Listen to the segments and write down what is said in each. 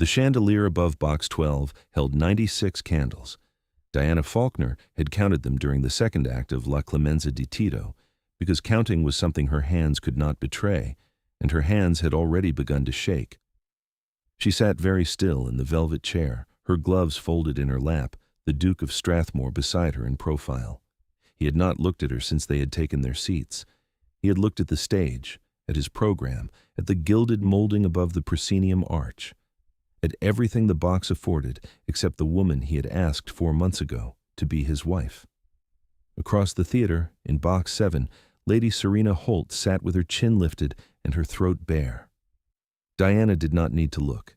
The chandelier above box 12 held 96 candles. Diana Faulkner had counted them during the second act of La Clemenza di Tito, because counting was something her hands could not betray, and her hands had already begun to shake. She sat very still in the velvet chair, her gloves folded in her lap, the Duke of Strathmore beside her in profile. He had not looked at her since they had taken their seats. He had looked at the stage, at his program, at the gilded molding above the proscenium arch, at everything the box afforded except the woman he had asked 4 months ago to be his wife. Across the theater, in box 7, Lady Serena Holt sat with her chin lifted and her throat bare. Diana did not need to look.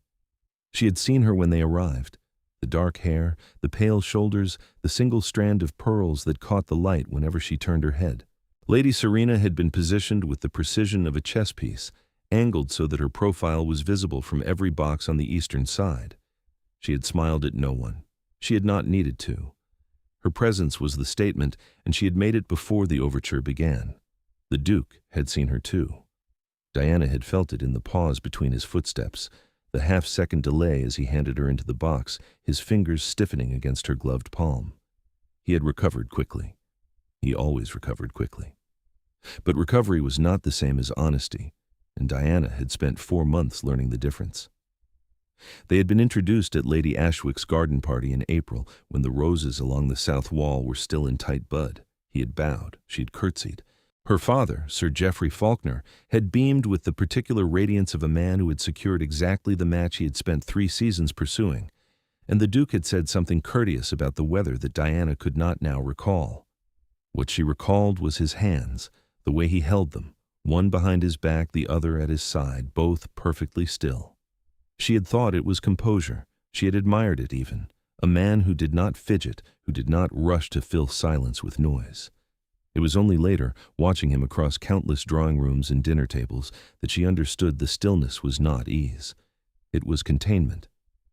She had seen her when they arrived. The dark hair, the pale shoulders, the single strand of pearls that caught the light whenever she turned her head. Lady Serena had been positioned with the precision of a chess piece, angled so that her profile was visible from every box on the eastern side. She had smiled at no one. She had not needed to. Her presence was the statement, and she had made it before the overture began. The Duke had seen her too. Diana had felt it in the pause between his footsteps, the half-second delay as he handed her into the box, his fingers stiffening against her gloved palm. He had recovered quickly. He always recovered quickly. But recovery was not the same as honesty, and Diana had spent 4 months learning the difference. They had been introduced at Lady Ashwick's garden party in April, when the roses along the south wall were still in tight bud. He had bowed, she had curtsied. Her father, Sir Geoffrey Faulkner, had beamed with the particular radiance of a man who had secured exactly the match he had spent 3 seasons pursuing, and the Duke had said something courteous about the weather that Diana could not now recall. What she recalled was his hands, the way he held them, one behind his back, the other at his side, both perfectly still. She had thought it was composure. She had admired it even. A man who did not fidget, who did not rush to fill silence with noise. It was only later, watching him across countless drawing rooms and dinner tables, that she understood the stillness was not ease. It was containment.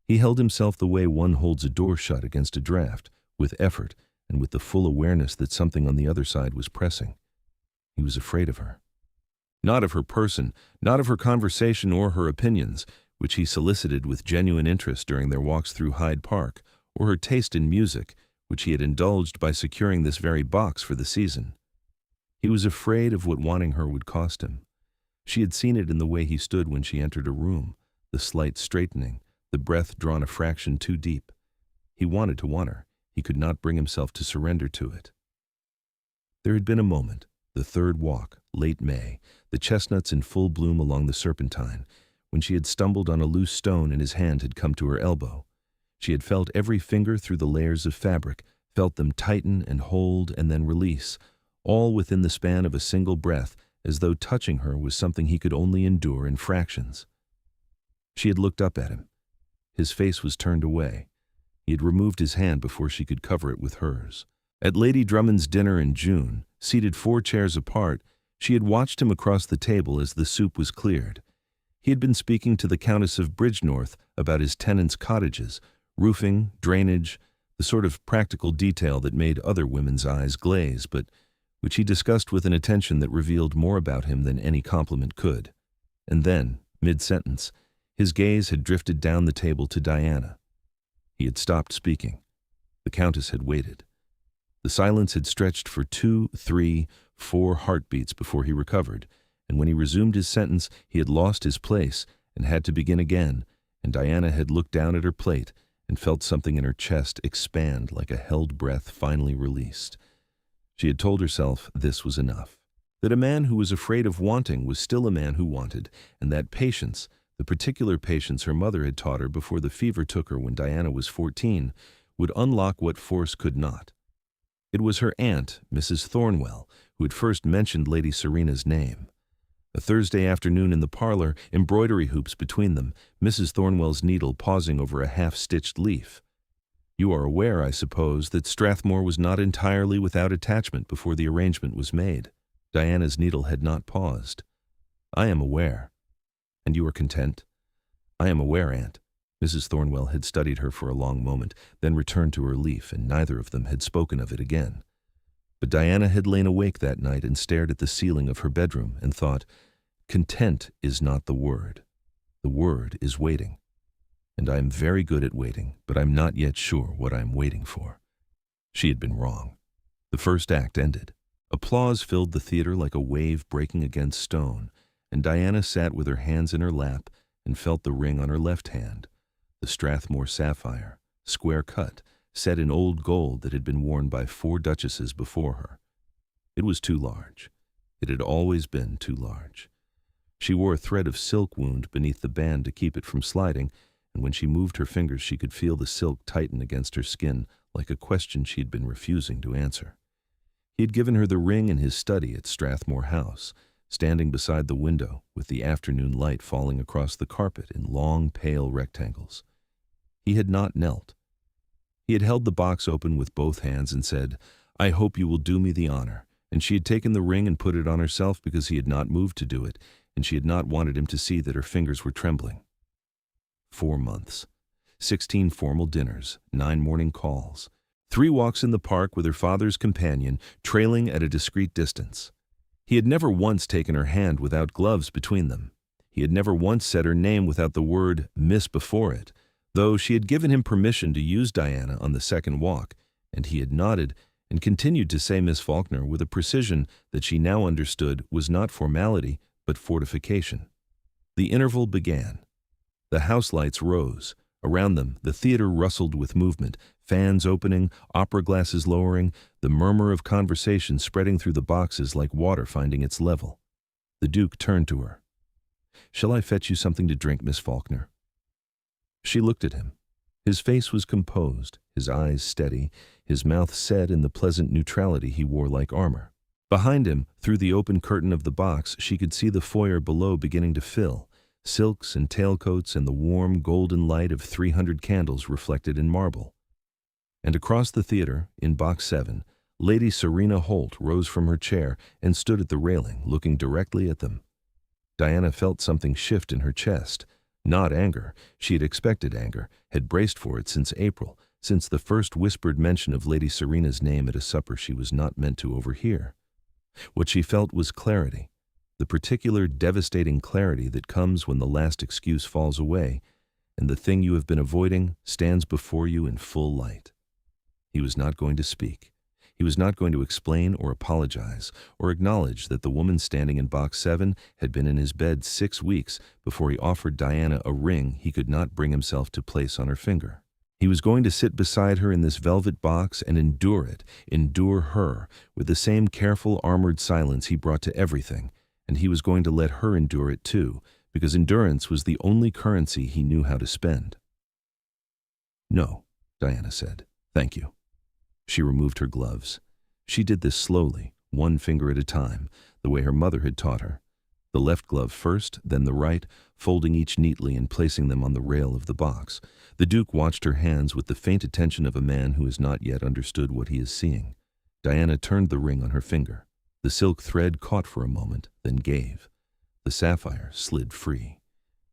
He held himself the way one holds a door shut against a draft, with effort and with the full awareness that something on the other side was pressing. He was afraid of her. Not of her person, not of her conversation or her opinions, which he solicited with genuine interest during their walks through Hyde Park, or her taste in music, which he had indulged by securing this very box for the season. He was afraid of what wanting her would cost him. She had seen it in the way he stood when she entered a room, the slight straightening, the breath drawn a fraction too deep. He wanted to want her. He could not bring himself to surrender to it. There had been a moment, the third walk, late May, the chestnuts in full bloom along the Serpentine, when she had stumbled on a loose stone and his hand had come to her elbow. She had felt every finger through the layers of fabric, felt them tighten and hold and then release, all within the span of a single breath, as though touching her was something he could only endure in fractions. She had looked up at him. His face was turned away. He had removed his hand before she could cover it with hers. At Lady Drummond's dinner in June, seated 4 chairs apart, she had watched him across the table as the soup was cleared. He had been speaking to the Countess of Bridgenorth about his tenants' cottages, roofing, drainage, the sort of practical detail that made other women's eyes glaze, but which he discussed with an attention that revealed more about him than any compliment could. And then, mid-sentence, his gaze had drifted down the table to Diana. He had stopped speaking. The Countess had waited. The silence had stretched for 2, 3, 4 heartbeats before he recovered, and when he resumed his sentence, he had lost his place and had to begin again, and Diana had looked down at her plate and felt something in her chest expand like a held breath finally released. She had told herself this was enough, that a man who was afraid of wanting was still a man who wanted, and that patience, the particular patience her mother had taught her before the fever took her when Diana was 14, would unlock what force could not. It was her aunt, Mrs. Thornwell, who had first mentioned Lady Serena's name. A Thursday afternoon in the parlor, embroidery hoops between them, Mrs. Thornwell's needle pausing over a half-stitched leaf. "You are aware, I suppose, that Strathmore was not entirely without attachment before the arrangement was made." Diana's needle had not paused. "I am aware." "And you are content?" "I am aware, Aunt." Mrs. Thornwell had studied her for a long moment, then returned to her leaf, and neither of them had spoken of it again. But Diana had lain awake that night and stared at the ceiling of her bedroom and thought, content is not the word. The word is waiting. and I am very good at waiting, but I'm not yet sure what I am waiting for." She had been wrong. The first act ended. Applause filled the theater like a wave breaking against stone, and Diana sat with her hands in her lap and felt the ring on her left hand, the Strathmore sapphire, square cut, set in old gold that had been worn by 4 duchesses before her. It was too large. It had always been too large. She wore a thread of silk wound beneath the band to keep it from sliding, and when she moved her fingers she could feel the silk tighten against her skin like a question she had been refusing to answer. He had given her the ring in his study at Strathmore House, standing beside the window with the afternoon light falling across the carpet in long, pale rectangles. He had not knelt. He had held the box open with both hands and said, "I hope you will do me the honor," and she had taken the ring and put it on herself because he had not moved to do it, and she had not wanted him to see that her fingers were trembling. 4 months. 16 formal dinners, 9 morning calls, 3 walks in the park with her father's companion, trailing at a discreet distance. He had never once taken her hand without gloves between them. He had never once said her name without the word "Miss" before it, though she had given him permission to use Diana on the second walk, and he had nodded and continued to say Miss Faulkner with a precision that she now understood was not formality but fortification. The interval began. The house lights rose. Around them, the theater rustled with movement, fans opening, opera glasses lowering, the murmur of conversation spreading through the boxes like water finding its level. The Duke turned to her. "Shall I fetch you something to drink, Miss Faulkner?" She looked at him. His face was composed, his eyes steady, his mouth set in the pleasant neutrality he wore like armor. Behind him, through the open curtain of the box, she could see the foyer below beginning to fill, silks and tailcoats and the warm golden light of 300 candles reflected in marble. And across the theater, in box 7, Lady Serena Holt rose from her chair and stood at the railing, looking directly at them. Diana felt something shift in her chest. Not anger. She had expected anger, had braced for it since April, since the first whispered mention of Lady Serena's name at a supper she was not meant to overhear. What she felt was clarity, the particular devastating clarity that comes when the last excuse falls away, and the thing you have been avoiding stands before you in full light. He was not going to speak. He was not going to explain or apologize or acknowledge that the woman standing in box 7 had been in his bed 6 weeks before he offered Diana a ring he could not bring himself to place on her finger. He was going to sit beside her in this velvet box and endure it, endure her, with the same careful armored silence he brought to everything, and he was going to let her endure it too, because endurance was the only currency he knew how to spend. "No," Diana said. "Thank you." She removed her gloves. She did this slowly, one finger at a time, the way her mother had taught her. The left glove first, then the right, folding each neatly and placing them on the rail of the box. The Duke watched her hands with the faint attention of a man who has not yet understood what he is seeing. Diana turned the ring on her finger. The silk thread caught for a moment, then gave. The sapphire slid free.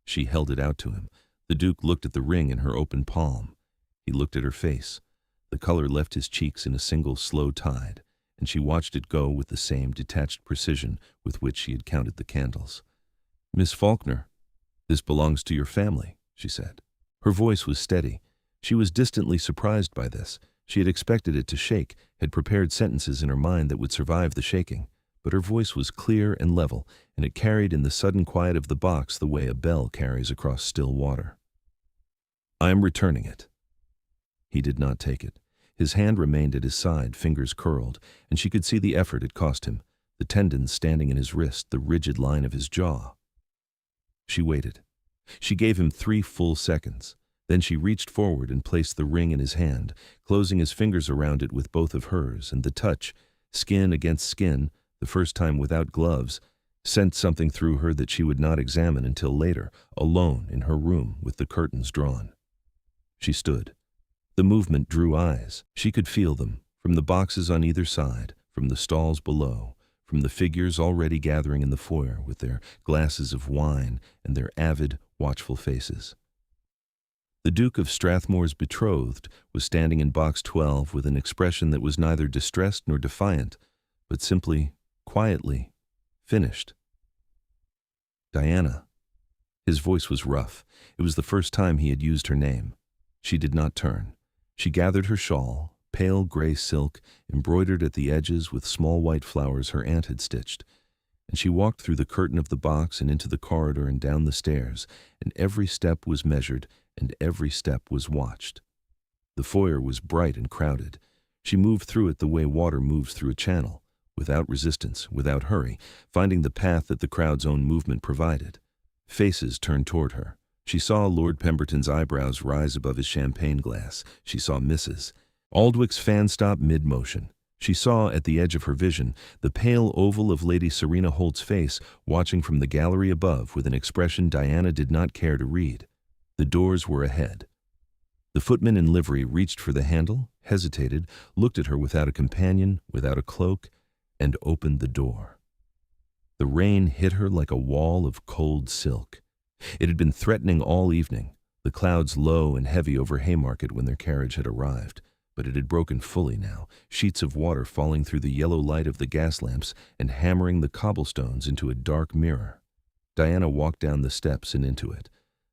She held it out to him. The Duke looked at the ring in her open palm. He looked at her face. The color left his cheeks in a single slow tide, and she watched it go with the same detached precision with which she had counted the candles. "Miss Faulkner, this belongs to your family," she said. Her voice was steady. She was distantly surprised by this. She had expected it to shake, had prepared sentences in her mind that would survive the shaking, but her voice was clear and level, and it carried in the sudden quiet of the box the way a bell carries across still water. "I am returning it." He did not take it. His hand remained at his side, fingers curled, and she could see the effort it cost him, the tendons standing in his wrist, the rigid line of his jaw. She waited. She gave him 3 full seconds. Then she reached forward and placed the ring in his hand, closing his fingers around it with both of hers, and the touch, skin against skin, the first time without gloves, sent something through her that she would not examine until later, alone in her room with the curtains drawn. She stood. The movement drew eyes. She could feel them, from the boxes on either side, from the stalls below, from the figures already gathering in the foyer with their glasses of wine and their avid, watchful faces. The Duke of Strathmore's betrothed was standing in box 12 with an expression that was neither distressed nor defiant, but simply, quietly, finished. "Diana." His voice was rough. It was the first time he had used her name. She did not turn. She gathered her shawl, pale gray silk, embroidered at the edges with small white flowers her aunt had stitched, and she walked through the curtain of the box and into the corridor and down the stairs, and every step was measured and every step was watched. The foyer was bright and crowded. She moved through it the way water moves through a channel, without resistance, without hurry, finding the path that the crowd's own movement provided. Faces turned toward her. She saw Lord Pemberton's eyebrows rise above his champagne glass. She saw Mrs. Aldwick's fan stop mid-motion. She saw, at the edge of her vision, the pale oval of Lady Serena Holt's face watching from the gallery above with an expression Diana did not care to read. The doors were ahead. The footman in livery reached for the handle, hesitated, looked at her without a companion, without a cloak, and opened the door. The rain hit her like a wall of cold silk. It had been threatening all evening, the clouds low and heavy over Haymarket when their carriage had arrived, but it had broken fully now, sheets of water falling through the yellow light of the gas lamps and hammering the cobblestones into a dark mirror. Diana walked down the steps and into it.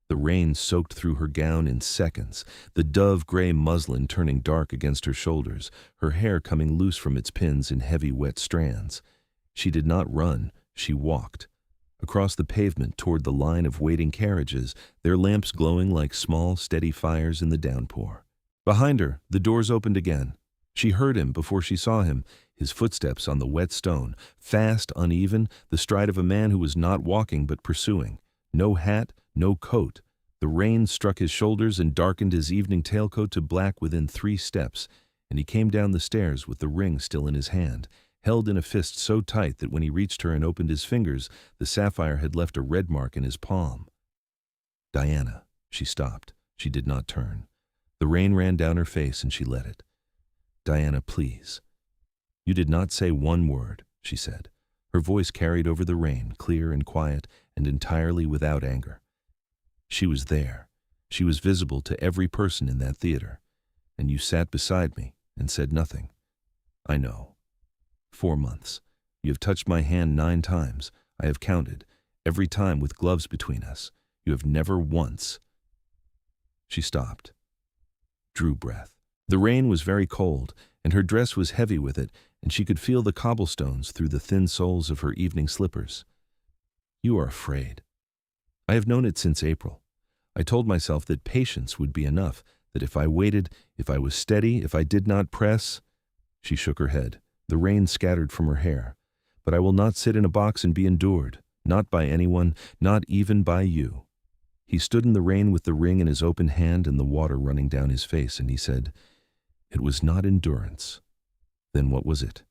The rain soaked through her gown in seconds, the dove-gray muslin turning dark against her shoulders, her hair coming loose from its pins in heavy wet strands. She did not run, she walked. Across the pavement toward the line of waiting carriages, their lamps glowing like small, steady fires in the downpour. Behind her, the doors opened again. She heard him before she saw him, his footsteps on the wet stone, fast, uneven, the stride of a man who was not walking but pursuing. No hat, no coat. The rain struck his shoulders and darkened his evening tailcoat to black within 3 steps, and he came down the stairs with the ring still in his hand, held in a fist so tight that when he reached her and opened his fingers, the sapphire had left a red mark in his palm. Diana. She stopped. She did not turn. The rain ran down her face and she let it. Diana, please. You did not say one word, she said. Her voice carried over the rain, clear and quiet and entirely without anger. She was there. She was visible to every person in that theater. And you sat beside me and said nothing. I know. 4 months. You have touched my hand 9 times. I have counted. Every time with gloves between us. You have never once. She stopped. Drew breath. The rain was very cold, and her dress was heavy with it, and she could feel the cobblestones through the thin soles of her evening slippers. You are afraid. I have known it since April. I told myself that patience would be enough, that if I waited, if I was steady, if I did not press. She shook her head. The rain scattered from her hair. But I will not sit in a box and be endured, not by anyone, not even by you. He stood in the rain with the ring in his open hand and the water running down his face, and he said, It was not endurance. Then what was it?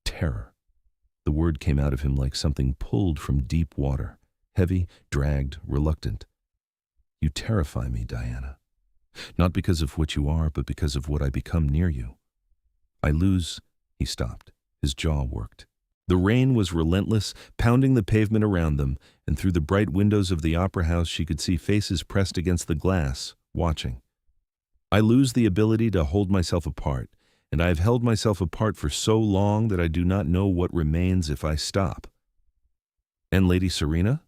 Terror. The word came out of him like something pulled from deep water, heavy, dragged, reluctant. You terrify me, Diana. Not because of what you are, but because of what I become near you. I lose. He stopped. His jaw worked. The rain was relentless, pounding the pavement around them, and through the bright windows of the opera house she could see faces pressed against the glass, watching. I lose the ability to hold myself apart, and I have held myself apart for so long that I do not know what remains if I stop. And Lady Serena?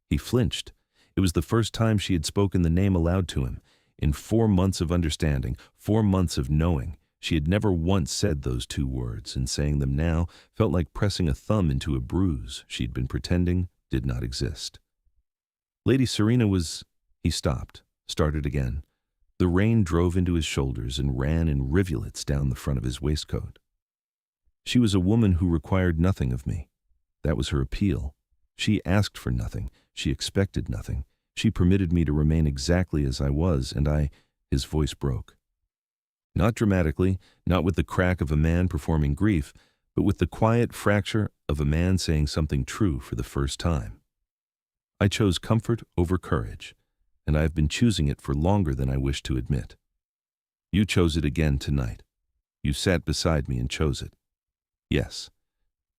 He flinched. It was the first time she had spoken the name aloud to him. In 4 months of understanding, 4 months of knowing, she had never once said those 2 words, and saying them now felt like pressing a thumb into a bruise she'd been pretending did not exist. Lady Serena was... He stopped, started again. The rain drove into his shoulders and ran in rivulets down the front of his waistcoat. She was a woman who required nothing of me. That was her appeal. She asked for nothing. She expected nothing. She permitted me to remain exactly as I was, and I... His voice broke. Not dramatically, not with the crack of a man performing grief, but with the quiet fracture of a man saying something true for the first time. I chose comfort over courage, and I have been choosing it for longer than I wish to admit. You chose it again tonight. You sat beside me and chose it. Yes.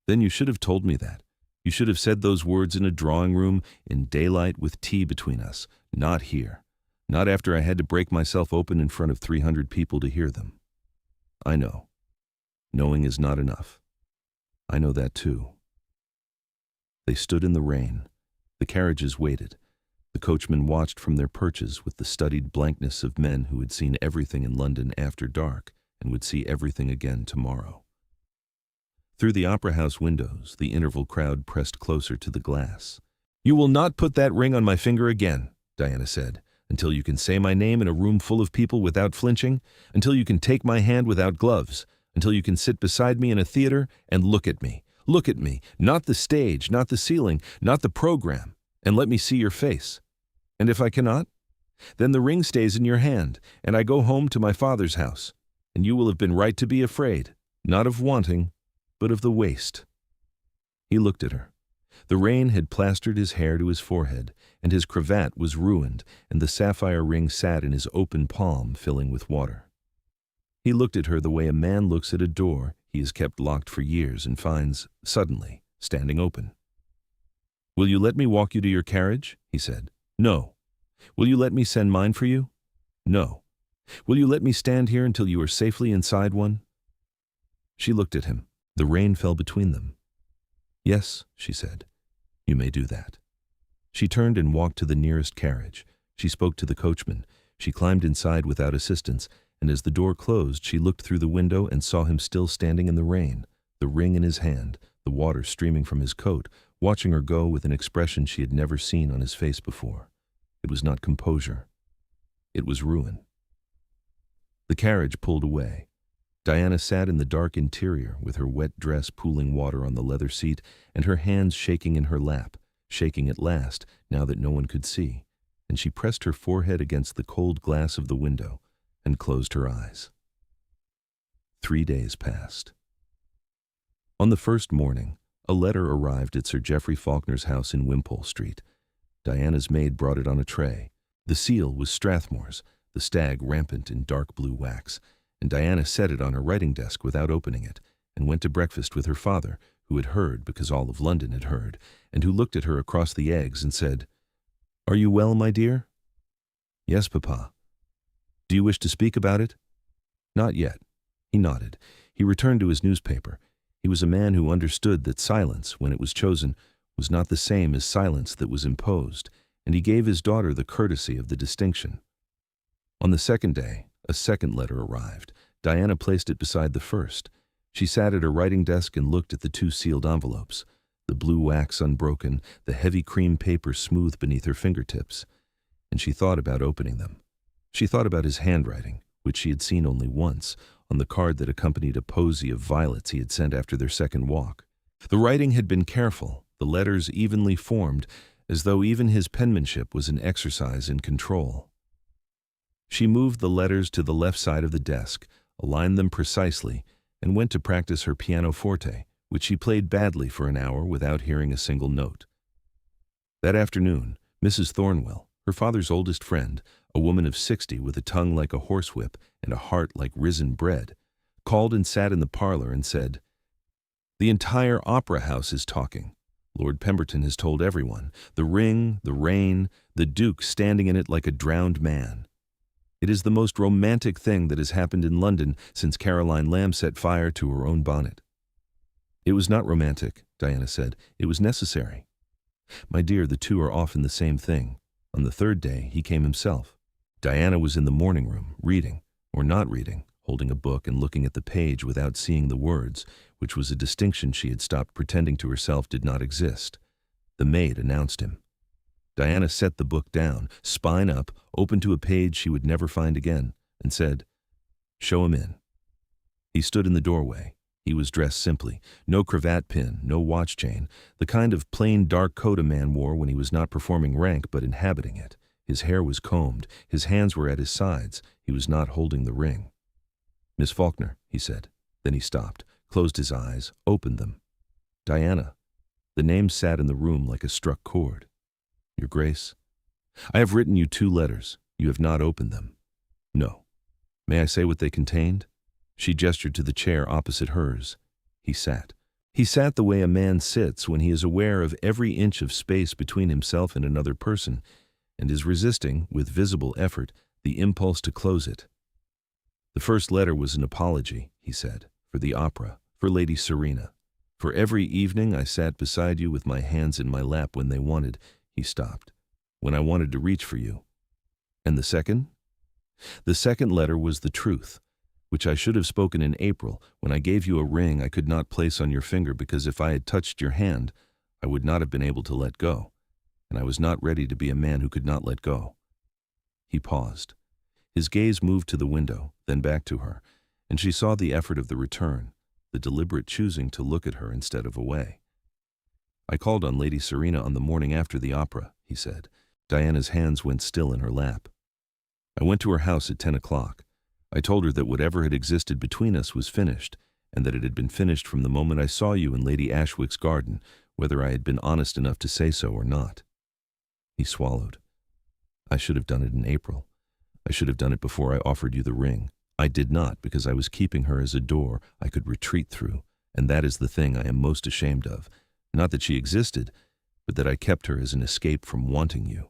Then you should have told me that. You should have said those words in a drawing room, in daylight with tea between us, not here. Not after I had to break myself open in front of 300 people to hear them. I know. Knowing is not enough. I know that too. They stood in the rain. The carriages waited. The coachmen watched from their perches with the studied blankness of men who had seen everything in London after dark and would see everything again tomorrow. Through the opera house windows, the interval crowd pressed closer to the glass. "You will not put that ring on my finger again," Diana said, "until you can say my name in a room full of people without flinching, until you can take my hand without gloves, until you can sit beside me in a theater and look at me. Look at me, not the stage, not the ceiling, not the program, and let me see your face. And if I cannot, then the ring stays in your hand, and I go home to my father's house, and you will have been right to be afraid, not of wanting, but of the waste." He looked at her. The rain had plastered his hair to his forehead, and his cravat was ruined, and the sapphire ring sat in his open palm, filling with water. He looked at her the way a man looks at a door he has kept locked for years and finds, suddenly, standing open. "Will you let me walk you to your carriage?" he said. "No." "Will you let me send mine for you?" "No." "Will you let me stand here until you are safely inside one?" She looked at him. The rain fell between them. "Yes," she said, "you may do that." She turned and walked to the nearest carriage. She spoke to the coachman. She climbed inside without assistance, and as the door closed, she looked through the window and saw him still standing in the rain, the ring in his hand, the water streaming from his coat, watching her go with an expression she had never seen on his face before. It was not composure. It was ruin. The carriage pulled away. Diana sat in the dark interior with her wet dress pooling water on the leather seat and her hands shaking in her lap, shaking at last, now that no one could see, and she pressed her forehead against the cold glass of the window and closed her eyes. 3 days passed. On the first morning, a letter arrived at Sir Geoffrey Faulkner's house in Wimpole Street. Diana's maid brought it on a tray. The seal was Strathmore's, the stag rampant in dark blue wax, and Diana set it on her writing desk without opening it, and went to breakfast with her father, who had heard because all of London had heard, and who looked at her across the eggs and said, "Are you well, my dear?" "Yes, Papa." "Do you wish to speak about it?" "Not yet." He nodded. He returned to his newspaper. He was a man who understood that silence, when it was chosen, was not the same as silence that was imposed, and he gave his daughter the courtesy of the distinction. On the second day, a second letter arrived. Diana placed it beside the first. She sat at her writing desk and looked at the 2 sealed envelopes, the blue wax unbroken, the heavy cream paper smooth beneath her fingertips, and she thought about opening them. She thought about his handwriting, which she had seen only once, on the card that accompanied a posy of violets he had sent after their second walk. The writing had been careful, the letters evenly formed, as though even his penmanship was an exercise in control. She moved the letters to the left side of the desk, aligned them precisely, and went to practice her pianoforte, which she played badly for an hour without hearing a single note. That afternoon, Mrs. Thornwell, her father's oldest friend, a woman of 60 with a tongue like a horsewhip and a heart like risen bread, called and sat in the parlor and said, "The entire opera house is talking. Lord Pemberton has told everyone. The ring, the rain, the Duke standing in it like a drowned man. It is the most romantic thing that has happened in London since Caroline Lamb set fire to her own bonnet." "It was not romantic," Diana said. "It was necessary." "My dear, the two are often the same thing. On the third day, he came himself." Diana was in the morning room, reading, or not reading, holding a book and looking at the page without seeing the words, which was a distinction she had stopped pretending to herself did not exist. The maid announced him. Diana set the book down, spine up, opened to a page she would never find again, and said, "Show him in." He stood in the doorway. He was dressed simply, no cravat pin, no watch chain, the kind of plain dark coat a man wore when he was not performing rank but inhabiting it. His hair was combed, his hands were at his sides, he was not holding the ring. "Miss Faulkner," he said. Then he stopped, closed his eyes, opened them. "Diana." The name sat in the room like a struck chord. "Your Grace, I have written you 2 letters. You have not opened them." "No." "May I say what they contained?" She gestured to the chair opposite hers. He sat. He sat the way a man sits when he is aware of every inch of space between himself and another person, and is resisting, with visible effort, the impulse to close it. "The first letter was an apology," he said, "for the opera, for Lady Serena. For every evening I sat beside you with my hands in my lap when they wanted." He stopped. when I wanted to reach for you. And the second? The second letter was the truth, which I should have spoken in April when I gave you a ring I could not place on your finger because if I had touched your hand, I would not have been able to let go, and I was not ready to be a man who could not let go. He paused. His gaze moved to the window, then back to her, and she saw the effort of the return, the deliberate choosing to look at her instead of away. I called on Lady Serena on the morning after the opera, he said. Diana's hands went still in her lap. I went to her house at 10 o'clock. I told her that whatever had existed between us was finished, and that it had been finished from the moment I saw you in Lady Ashwick's garden, whether I had been honest enough to say so or not. He swallowed. I should have done it in April. I should have done it before I offered you the ring. I did not because I was keeping her as a door I could retreat through, and that is the thing I am most ashamed of. Not that she existed, but that I kept her as an escape from wanting you.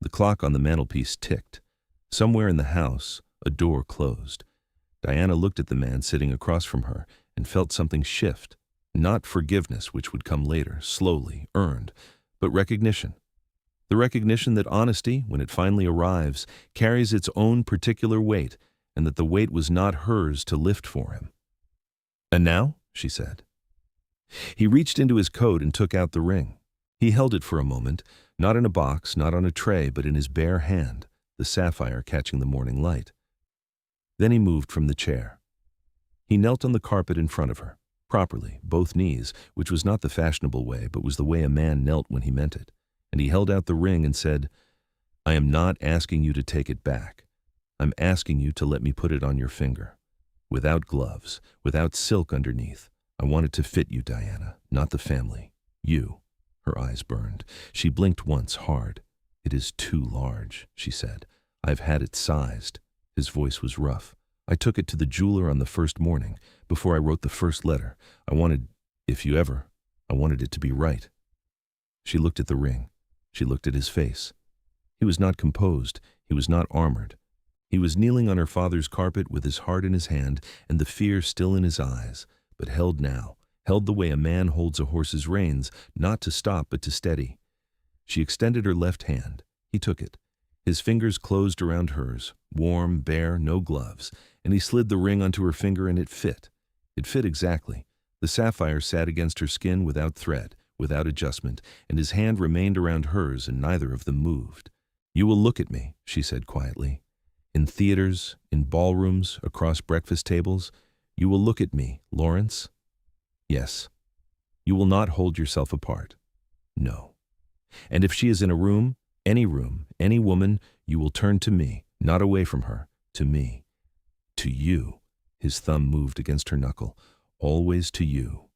The clock on the mantelpiece ticked. Somewhere in the house, a door closed. Diana looked at the man sitting across from her and felt something shift. Not forgiveness, which would come later, slowly, earned, but recognition. The recognition that honesty, when it finally arrives, carries its own particular weight, and that the weight was not hers to lift for him. "And now?" she said. He reached into his coat and took out the ring. He held it for a moment, not in a box, not on a tray, but in his bare hand, the sapphire catching the morning light. Then he moved from the chair. He knelt on the carpet in front of her, properly, both knees, which was not the fashionable way, but was the way a man knelt when he meant it. And he held out the ring and said, "I am not asking you to take it back. I'm asking you to let me put it on your finger. Without gloves, without silk underneath. I want it to fit you, Diana, not the family. You." Her eyes burned. She blinked once hard. "It is too large," she said. "I've had it sized." His voice was rough. "I took it to the jeweler on the first morning, before I wrote the first letter. I wanted it to be right." She looked at the ring. She looked at his face. He was not composed. He was not armored. He was kneeling on her father's carpet with his heart in his hand and the fear still in his eyes, but held the way a man holds a horse's reins, not to stop but to steady. She extended her left hand. He took it. His fingers closed around hers, warm, bare, no gloves, and he slid the ring onto her finger and it fit. It fit exactly. The sapphire sat against her skin without thread, without adjustment, and his hand remained around hers and neither of them moved. "You will look at me," she said quietly. "In theaters, in ballrooms, across breakfast tables. You will look at me, Lawrence?" "Yes." "You will not hold yourself apart?" "No." "And if she is in a room, any woman, you will turn to me, not away from her, to me." "To you." His thumb moved against her knuckle. "Always to you."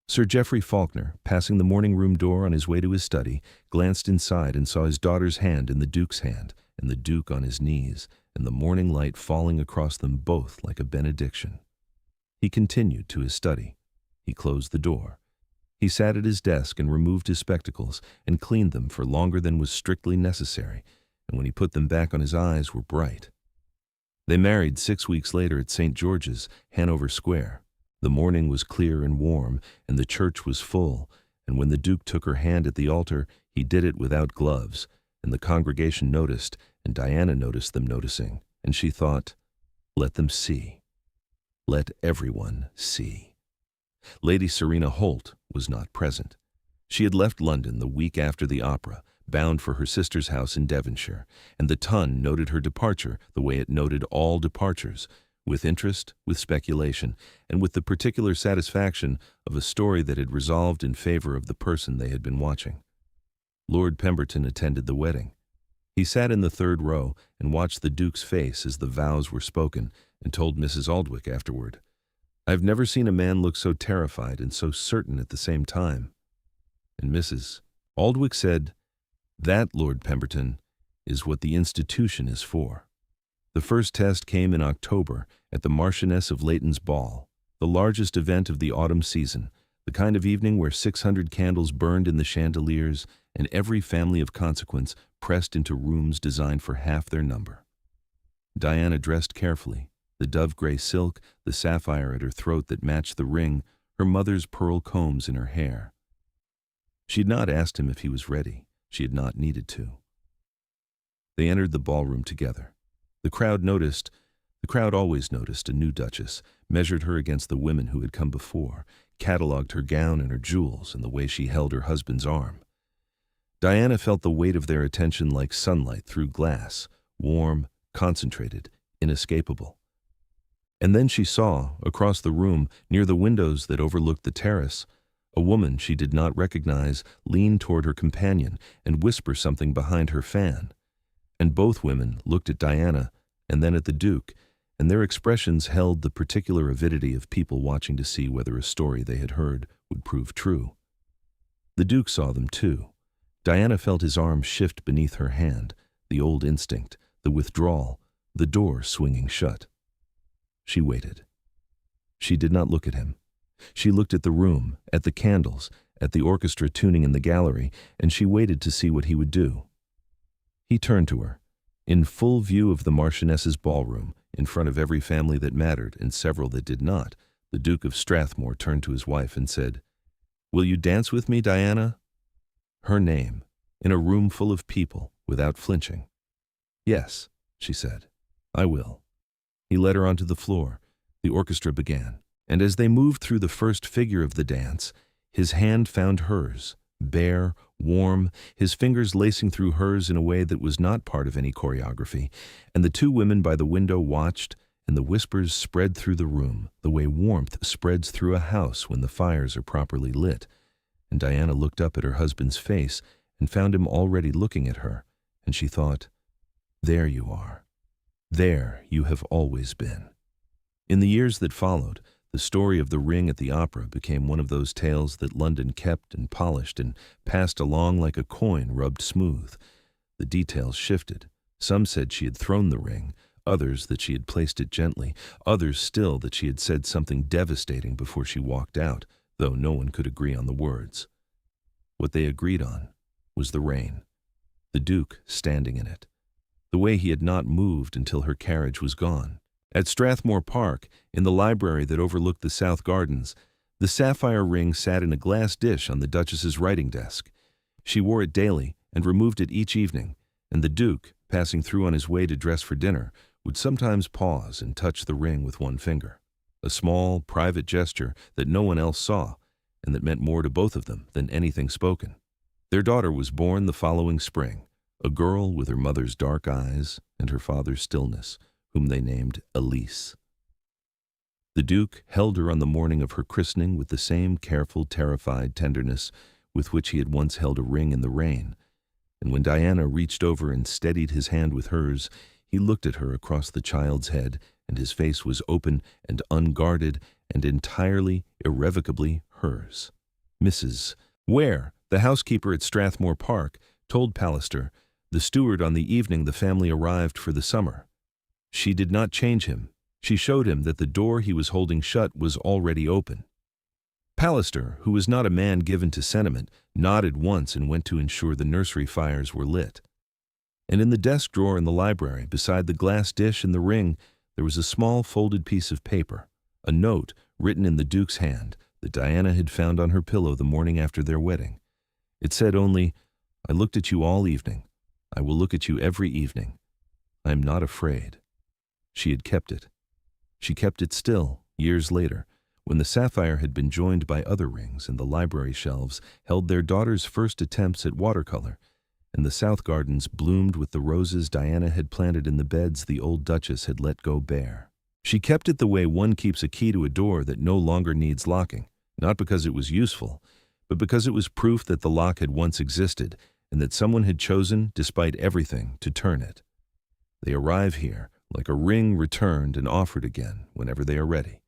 Sir Geoffrey Faulkner, passing the morning-room door on his way to his study, glanced inside and saw his daughter's hand in the Duke's hand, and the Duke on his knees, and the morning light falling across them both like a benediction. He continued to his study. He closed the door. He sat at his desk and removed his spectacles and cleaned them for longer than was strictly necessary, and when he put them back on his eyes were bright. They married 6 weeks later at St. George's, Hanover Square. The morning was clear and warm, and the church was full, and when the Duke took her hand at the altar, he did it without gloves, and the congregation noticed, and Diana noticed them noticing, and she thought, "Let them see. Let everyone see." Lady Serena Holt was not present. She had left London the week after the opera, bound for her sister's house in Devonshire, and the Tun noted her departure the way it noted all departures, with interest, with speculation, and with the particular satisfaction of a story that had resolved in favor of the person they had been watching. Lord Pemberton attended the wedding. He sat in the third row and watched the Duke's face as the vows were spoken, and told Mrs. Aldwych afterward, "I've never seen a man look so terrified and so certain at the same time." And Mrs. Aldwych said, "That, Lord Pemberton, is what the institution is for." The first test came in October at the Marchioness of Leighton's ball, the largest event of the autumn season, the kind of evening where 600 candles burned in the chandeliers and every family of consequence pressed into rooms designed for half their number. Diana dressed carefully, the dove-gray silk, the sapphire at her throat that matched the ring, her mother's pearl combs in her hair. She had not asked him if he was ready. She had not needed to. They entered the ballroom together. The crowd always noticed a new duchess, measured her against the women who had come before, catalogued her gown and her jewels and the way she held her husband's arm. Diana felt the weight of their attention like sunlight through glass, warm, concentrated, inescapable. And then she saw, across the room, near the windows that overlooked the terrace, a woman she did not recognize lean toward her companion and whisper something behind her fan. And both women looked at Diana and then at the Duke, and their expressions held the particular avidity of people watching to see whether a story they had heard would prove true. The Duke saw them too. Diana felt his arm shift beneath her hand, the old instinct, the withdrawal, the door swinging shut. She waited. She did not look at him. She looked at the room, at the candles, at the orchestra tuning in the gallery, and she waited to see what he would do. He turned to her. In full view of the Marchioness's ballroom, in front of every family that mattered and several that did not, the Duke of Strathmore turned to his wife and said, "Will you dance with me, Diana?" Her name, in a room full of people, without flinching. "Yes," she said, "I will." He led her onto the floor. The orchestra began, and as they moved through the first figure of the dance, his hand found hers, bare, warm, his fingers lacing through hers in a way that was not part of any choreography, and the two women by the window watched, and the whispers spread through the room, the way warmth spreads through a house when the fires are properly lit. And Diana looked up at her husband's face and found him already looking at her, and she thought, "There you are. There you have always been." In the years that followed, the story of the ring at the opera became one of those tales that London kept and polished and passed along like a coin rubbed smooth. The details shifted. Some said she had thrown the ring, others that she had placed it gently, others still that she had said something devastating before she walked out, though no one could agree on the words. What they agreed on was the rain, the Duke standing in it, the way he had not moved until her carriage was gone. At Strathmore Park, in the library that overlooked the South Gardens, the sapphire ring sat in a glass dish on the Duchess's writing desk. She wore it daily and removed it each evening, and the Duke, passing through on his way to dress for dinner, would sometimes pause and touch the ring with one finger. A small, private gesture that no one else saw, and that meant more to both of them than anything spoken. Their daughter was born the following spring, a girl with her mother's dark eyes and her father's stillness, whom they named Elise. The Duke held her on the morning of her christening with the same careful, terrified tenderness with which he had once held a ring in the rain, and when Diana reached over and steadied his hand with hers, he looked at her across the child's head, and his face was open and unguarded and entirely, irrevocably hers. Mrs. Ware, the housekeeper at Strathmore Park, told Pallister, the steward on the evening the family arrived for the summer. She did not change him. She showed him that the door he was holding shut was already open. Pallister, who was not a man given to sentiment, nodded once and went to ensure the nursery fires were lit. And in the desk drawer in the library, beside the glass dish and the ring, there was a small folded piece of paper, a note written in the Duke's hand that Diana had found on her pillow the morning after their wedding. It said only, "I looked at you all evening. I will look at you every evening. I am not afraid." She had kept it. She kept it still, years later, when the sapphire had been joined by other rings and the library shelves held their daughter's first attempts at watercolor, and the South Gardens bloomed with the roses Diana had planted in the beds the old Duchess had let go bare. She kept it the way one keeps a key to a door that no longer needs locking, not because it was useful, but because it was proof that the lock had once existed and that someone had chosen, despite everything, to turn it. They arrive here, like a ring returned and offered again whenever they are ready.